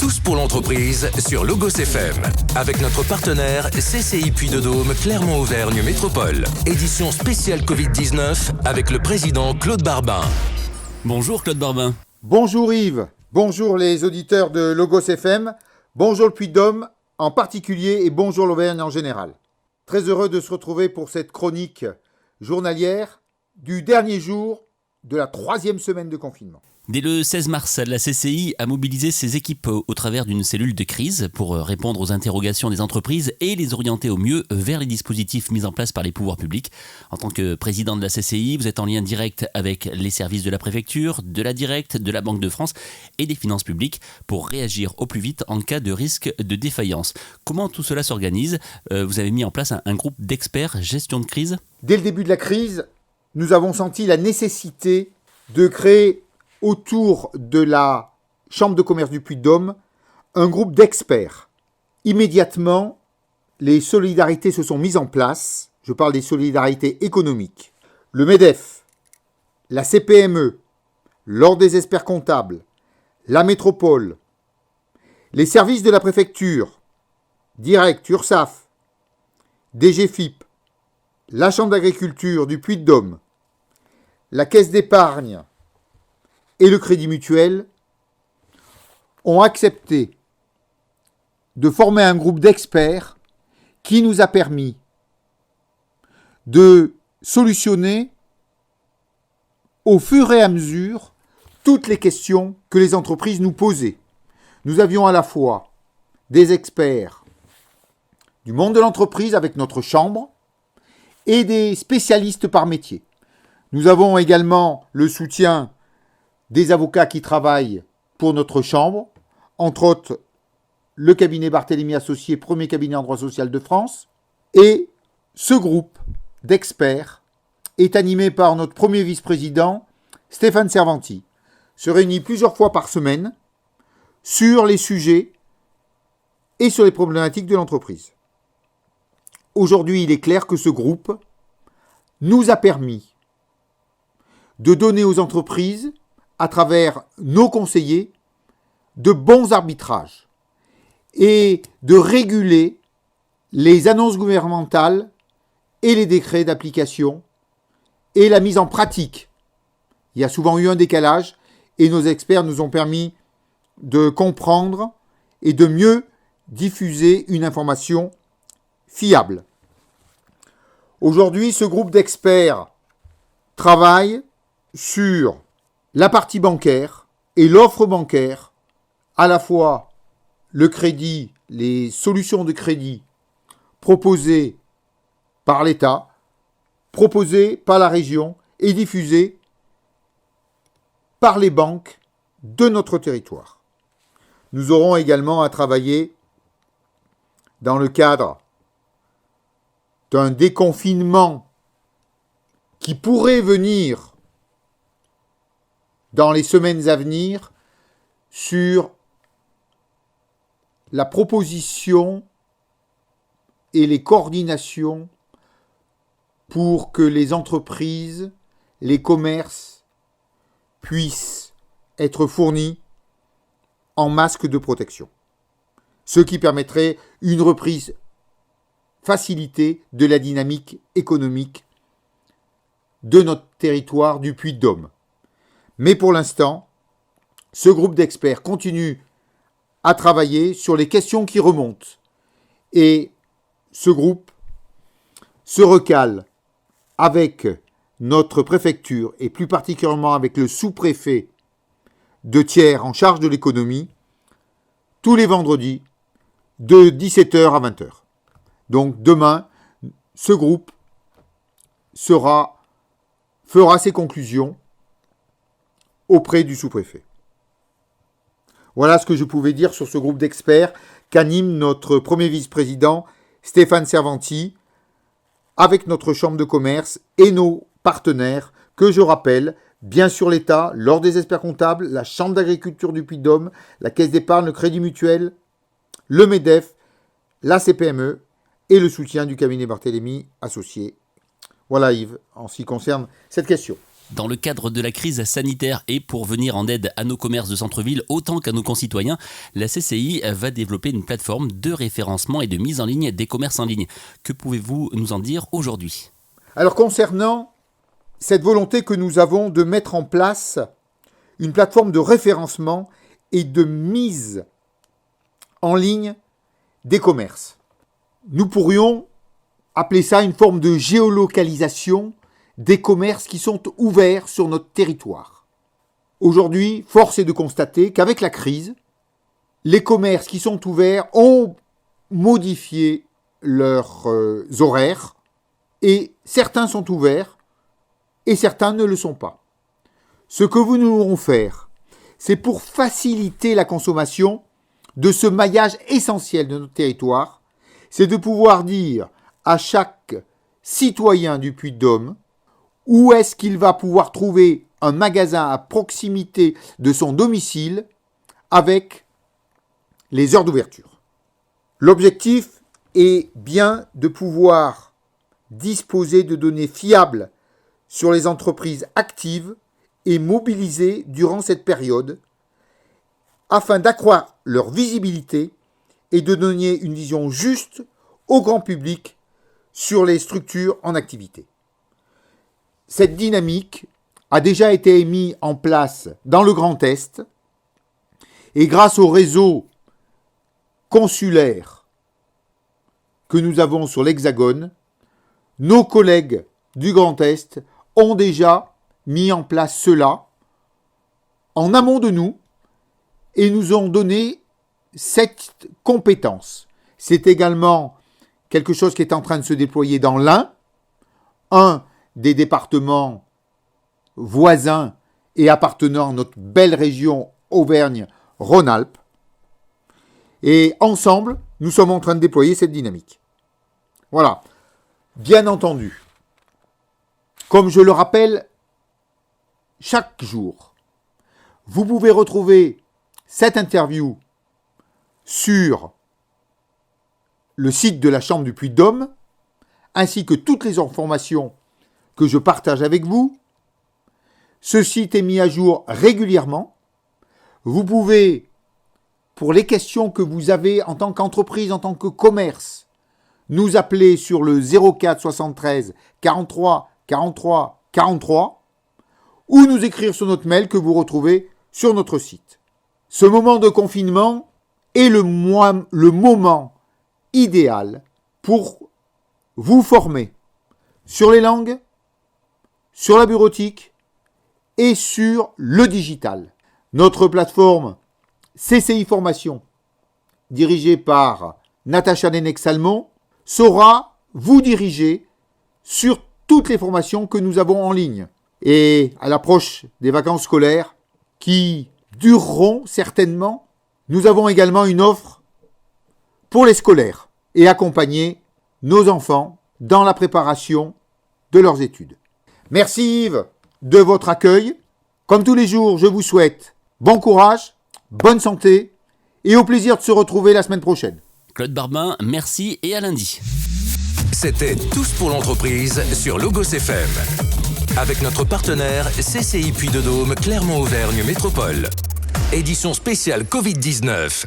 Tous pour l'entreprise sur Logos FM. Avec notre partenaire CCI Puy-de-Dôme Clermont-Auvergne Métropole. Édition spéciale Covid-19 avec le président Claude Barbin. Bonjour Claude Barbin. Bonjour Yves. Bonjour les auditeurs de Logos FM. Bonjour le Puy-de-Dôme en particulier et bonjour l'Auvergne en général. Très heureux de se retrouver pour cette chronique journalière du dernier jour de la 3e semaine de confinement. Dès le 16 mars, la CCI a mobilisé ses équipes au travers d'une cellule de crise pour répondre aux interrogations des entreprises et les orienter au mieux vers les dispositifs mis en place par les pouvoirs publics. En tant que président de la CCI, vous êtes en lien direct avec les services de la préfecture, de la Directe, de la Banque de France et des finances publiques pour réagir au plus vite en cas de risque de défaillance. Comment tout cela s'organise ? Vous avez mis en place un groupe d'experts gestion de crise ? Dès le début de la crise, nous avons senti la nécessité de créer autour de la Chambre de commerce du Puy-de-Dôme un groupe d'experts. Immédiatement, les solidarités se sont mises en place. Je parle des solidarités économiques. Le MEDEF, la CPME, l'Ordre des experts comptables, la métropole, les services de la préfecture, Direct, URSAF, DGFIP, la Chambre d'agriculture du Puy-de-Dôme, la Caisse d'épargne et le Crédit Mutuel ont accepté de former un groupe d'experts qui nous a permis de solutionner au fur et à mesure toutes les questions que les entreprises nous posaient. Nous avions à la fois des experts du monde de l'entreprise avec notre chambre et des spécialistes par métier. Nous avons également le soutien des avocats qui travaillent pour notre chambre, entre autres le cabinet Barthélemy Associés, premier cabinet en droit social de France. Et ce groupe d'experts est animé par notre premier vice-président, Stéphane Servanti, se réunit plusieurs fois par semaine sur les sujets et sur les problématiques de l'entreprise. Aujourd'hui, il est clair que ce groupe nous a permis de donner aux entreprises, à travers nos conseillers, de bons arbitrages et de réguler les annonces gouvernementales et les décrets d'application et la mise en pratique. Il y a souvent eu un décalage et nos experts nous ont permis de comprendre et de mieux diffuser une information fiable. Aujourd'hui, ce groupe d'experts travaille sur la partie bancaire et l'offre bancaire, à la fois le crédit, les solutions de crédit proposées par l'État, proposées par la région et diffusées par les banques de notre territoire. Nous aurons également à travailler dans le cadre d'un déconfinement qui pourrait venir dans les semaines à venir sur la proposition et les coordinations pour que les entreprises, les commerces puissent être fournis en masques de protection. Ce qui permettrait une reprise facilitée de la dynamique économique de notre territoire du Puy-de-Dôme. Mais pour l'instant, ce groupe d'experts continue à travailler sur les questions qui remontent. Et ce groupe se recale avec notre préfecture et plus particulièrement avec le sous-préfet de Thiers en charge de l'économie tous les vendredis de 17h à 20h. Donc demain, ce groupe fera ses conclusions auprès du sous-préfet. Voilà ce que je pouvais dire sur ce groupe d'experts qu'anime notre premier vice-président Stéphane Servanti avec notre chambre de commerce et nos partenaires que je rappelle, bien sûr l'État, l'Ordre des experts comptables, la Chambre d'agriculture du Puy-de-Dôme, la Caisse d'épargne, le Crédit Mutuel, le MEDEF, la CPME et le soutien du cabinet Barthélemy Associés. Voilà Yves, en ce qui concerne cette question. Dans le cadre de la crise sanitaire et pour venir en aide à nos commerces de centre-ville autant qu'à nos concitoyens, la CCI va développer une plateforme de référencement et de mise en ligne des commerces en ligne. Que pouvez-vous nous en dire aujourd'hui ? Alors concernant cette volonté que nous avons de mettre en place une plateforme de référencement et de mise en ligne des commerces, nous pourrions appeler ça une forme de géolocalisation des commerces qui sont ouverts sur notre territoire. Aujourd'hui, force est de constater qu'avec la crise, les commerces qui sont ouverts ont modifié leurs horaires et certains sont ouverts et certains ne le sont pas. Ce que nous voulons faire, c'est pour faciliter la consommation de ce maillage essentiel de notre territoire, c'est de pouvoir dire à chaque citoyen du Puy-de-Dôme où est-ce qu'il va pouvoir trouver un magasin à proximité de son domicile avec les heures d'ouverture. L'objectif est bien de pouvoir disposer de données fiables sur les entreprises actives et mobilisées durant cette période afin d'accroître leur visibilité et de donner une vision juste au grand public sur les structures en activité. Cette dynamique a déjà été mise en place dans le Grand Est et grâce au réseau consulaire que nous avons sur l'Hexagone, nos collègues du Grand Est ont déjà mis en place cela en amont de nous et nous ont donné cette compétence. C'est également quelque chose qui est en train de se déployer dans l'Ain, un des départements voisins et appartenant à notre belle région Auvergne-Rhône-Alpes. Et ensemble, nous sommes en train de déployer cette dynamique. Voilà. Bien entendu, comme je le rappelle chaque jour, vous pouvez retrouver cette interview sur le site de la Chambre du Puy-de-Dôme, ainsi que toutes les informations que je partage avec vous. Ce site est mis à jour régulièrement. Vous pouvez, pour les questions que vous avez en tant qu'entreprise, en tant que commerce, nous appeler sur le 04 73 43 43 43 ou nous écrire sur notre mail que vous retrouvez sur notre site. Ce moment de confinement est le moment idéal pour vous former sur les langues, sur la bureautique et sur le digital. Notre plateforme CCI Formation, dirigée par Natacha Denec-Salmon, saura vous diriger sur toutes les formations que nous avons en ligne. Et à l'approche des vacances scolaires, qui dureront certainement, nous avons également une offre pour les scolaires et accompagner nos enfants dans la préparation de leurs études. Merci Yves de votre accueil. Comme tous les jours, je vous souhaite bon courage, bonne santé et au plaisir de se retrouver la semaine prochaine. Claude Barbin, merci et à lundi. C'était Tous pour l'entreprise sur Logos FM. Avec notre partenaire CCI Puy-de-Dôme Clermont-Auvergne Métropole. Édition spéciale Covid-19.